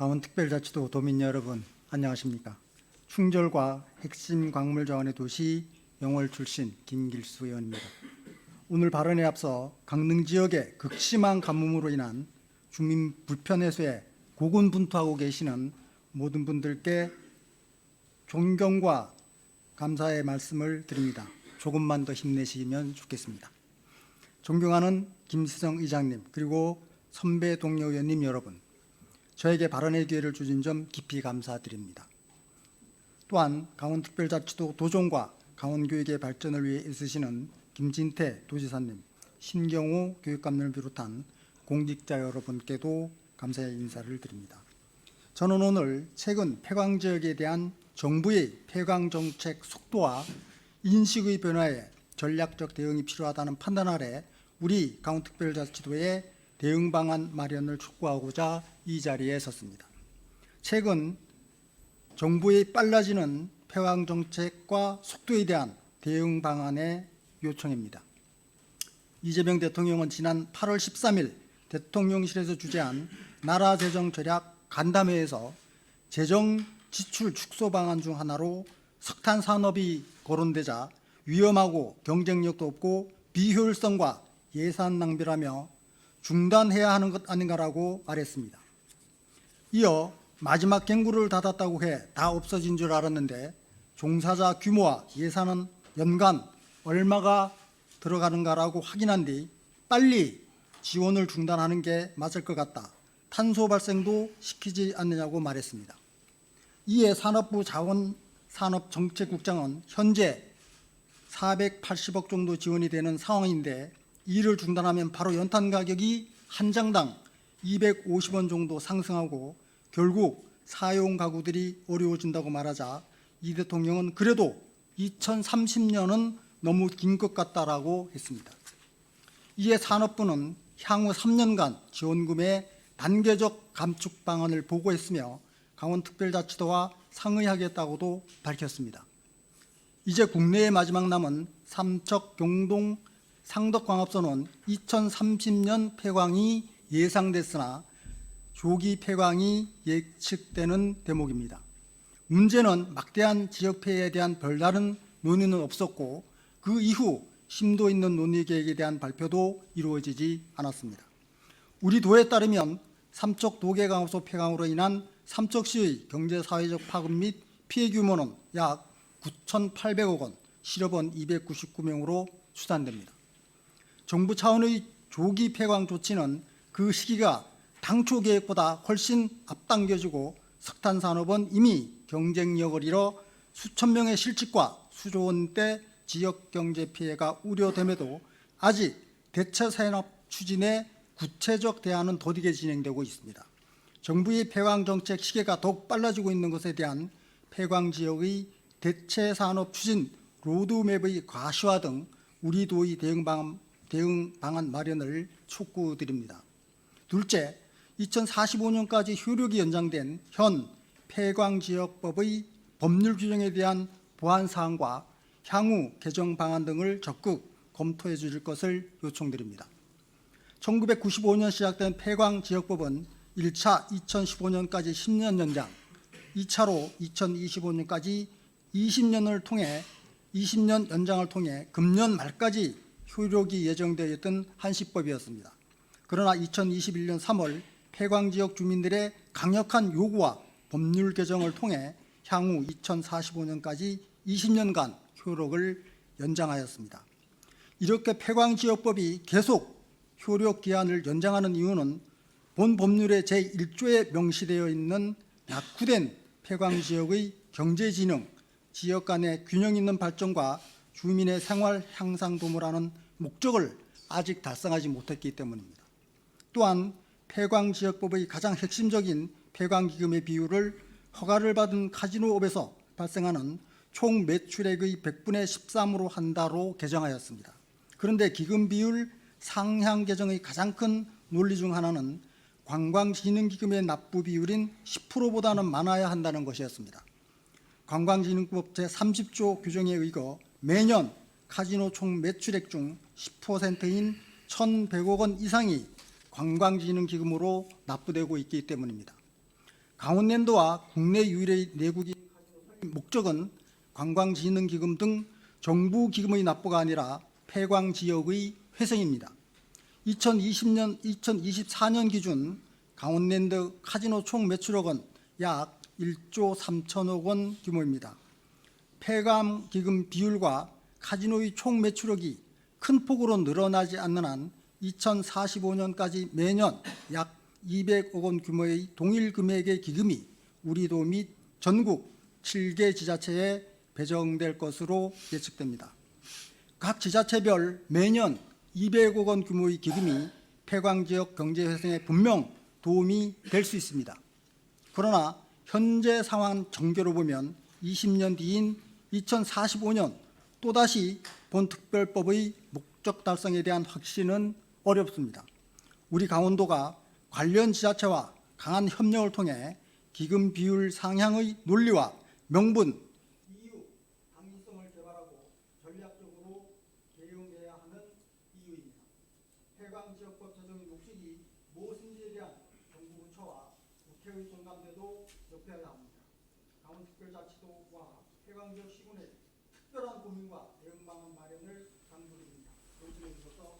강원특별자치도 도민 여러분, 안녕하십니까? 충절과 핵심 광물 자원의 도시 영월 출신 김길수 의원입니다. 오늘 발언에 앞서 강릉 지역의 극심한 가뭄으로 인한 주민 불편 해소에 고군분투하고 계시는 모든 분들께 존경과 감사의 말씀을 드립니다. 조금만 더 힘내시면 좋겠습니다. 존경하는 김시성 의장님, 그리고 선배 동료 의원님 여러분, 저에게 발언의 기회를 주신 점 깊이 감사드립니다. 또한 강원특별자치도 도정과 강원교육의 발전을 위해 애쓰시는 김진태 도지사님, 신경호 교육감님을 비롯한 공직자 여러분께도 감사의 인사를 드립니다. 저는 오늘 최근 폐광 지역에 대한 정부의 폐광 정책 속도와 인식의 변화에 전략적 대응이 필요하다는 판단 아래 우리 강원특별자치도의 대응 방안 마련을 촉구하고자 이 자리에 섰습니다. 최근 정부의 빨라지는 폐광 정책과 속도에 대한 대응 방안의 요청입니다. 이재명 대통령은 지난 8월 13일 대통령실에서 주재한 나라 재정 절약 간담회에서 재정 지출 축소 방안 중 하나로 석탄 산업이 거론되자 위험하고 경쟁력도 없고 비효율성과 예산 낭비라며 중단해야 하는 것 아닌가라고 말했습니다. 이어 마지막 갱구를 닫았다고 해 다 없어진 줄 알았는데 종사자 규모와 예산은 연간 얼마가 들어가는가라고 확인한 뒤 빨리 지원을 중단하는 게 맞을 것 같다. 탄소 발생도 시키지 않느냐고 말했습니다. 이에 산업부 자원산업정책국장은 현재 480억 정도 지원이 되는 상황인데 이를 중단하면 바로 연탄 가격이 한 장당 250원 정도 상승하고 결국 사용 가구들이 어려워진다고 말하자 이 대통령은 그래도 2030년은 너무 긴 것 같다라고 했습니다. 이에 산업부는 향후 3년간 지원금의 단계적 감축 방안을 보고했으며 강원특별자치도와 상의하겠다고도 밝혔습니다. 이제 국내에 마지막 남은 삼척 경동 상덕광합선은 2030년 폐광이 예상됐으나 조기 폐광이 예측되는 대목입니다. 문제는 막대한 지역 폐해에 대한 별다른 논의는 없었고 그 이후 심도 있는 논의 계획에 대한 발표도 이루어지지 않았습니다. 우리 도에 따르면 삼척 도계강화소 폐광으로 인한 삼척시의 경제사회적 파급 및 피해 규모는 약 9,800억 원, 실업원 299명으로 추산됩니다. 정부 차원의 조기 폐광 조치는 그 시기가 당초 계획보다 훨씬 앞당겨지고 석탄 산업은 이미 경쟁력을 잃어 수천 명의 실직과 수조 원대 지역 경제 피해가 우려됨에도 아직 대체 산업 추진에 구체적 대안은 더디게 진행되고 있습니다. 정부의 폐광 정책 시계가 더욱 빨라지고 있는 것에 대한 폐광 지역의 대체 산업 추진 로드맵의 과시화 등 우리 도의 대응 방안 마련을 촉구드립니다. 둘째, 2045년까지 효력이 연장된 현 폐광지역법의 법률 규정에 대한 보완 사항과 향후 개정 방안 등을 적극 검토해 주실 것을 요청드립니다. 1995년 시작된 폐광지역법은 1차 2015년까지 10년 연장, 2차로 2025년까지 20년을 통해 20년 연장을 통해 금년 말까지 효력이 예정되어 있던 한시법이었습니다. 그러나 2021년 3월 폐광지역 주민들의 강력한 요구와 법률 개정을 통해 향후 2045년까지 20년간 효력을 연장하였습니다. 이렇게 폐광지역법이 계속 효력 기한을 연장하는 이유는 본 법률의 제1조에 명시되어 있는 낙후된 폐광지역의 경제진흥, 지역 간의 균형 있는 발전과 주민의 생활 향상 도모라는 목적을 아직 달성하지 못했기 때문입니다. 또한 폐광지역법의 가장 핵심적인 폐광기금의 비율을 허가를 받은 카지노업에서 발생하는 총 매출액의 100분의 13으로 한다로 개정하였습니다. 그런데 기금 비율 상향 개정의 가장 큰 논리 중 하나는 관광진흥기금의 납부 비율인 10%보다는 많아야 한다는 것이었습니다. 관광진흥법 제30조 규정에 의거 매년 카지노 총 매출액 중 10%인 1,100억 원 이상이 관광진흥기금으로 납부되고 있기 때문입니다. 강원랜드와 국내 유일의 내국인 카지노 목적은 관광진흥기금 등 정부 기금의 납부가 아니라 폐광 지역의 회생입니다. 2024년 기준 강원랜드 카지노 총 매출액은 약 1조 3천억 원 규모입니다. 폐광 기금 비율과 카지노의 총 매출액이 큰 폭으로 늘어나지 않는 한 2045년까지 매년 약 200억 원 규모의 동일 금액의 기금이 우리도 및 전국 7개 지자체에 배정될 것으로 예측됩니다. 각 지자체별 매년 200억 원 규모의 기금이 폐광지역 경제 회생에 분명 도움이 될 수 있습니다. 그러나 현재 상황 전개로 보면 20년 뒤인 2045년 또다시 본특별법의 목적 달성에 대한 확신은 어렵습니다. 우리 강원도가 관련 지자체와 강한 협력을 통해 기금 비율 상향의 논리와 명분, 이유, 당위성을 개발하고 전략적으로 대응해야 하는 이유입니다. 폐광지역법 제정의 목적이 무엇인지에 대한 정부 부처와 국회의 공감대도 높여야 합니다. 강원특별자치도와 폐광지역 시군의 특별한 고민과 대응 방안 마련을 당부드립니다. 요청해 주셔서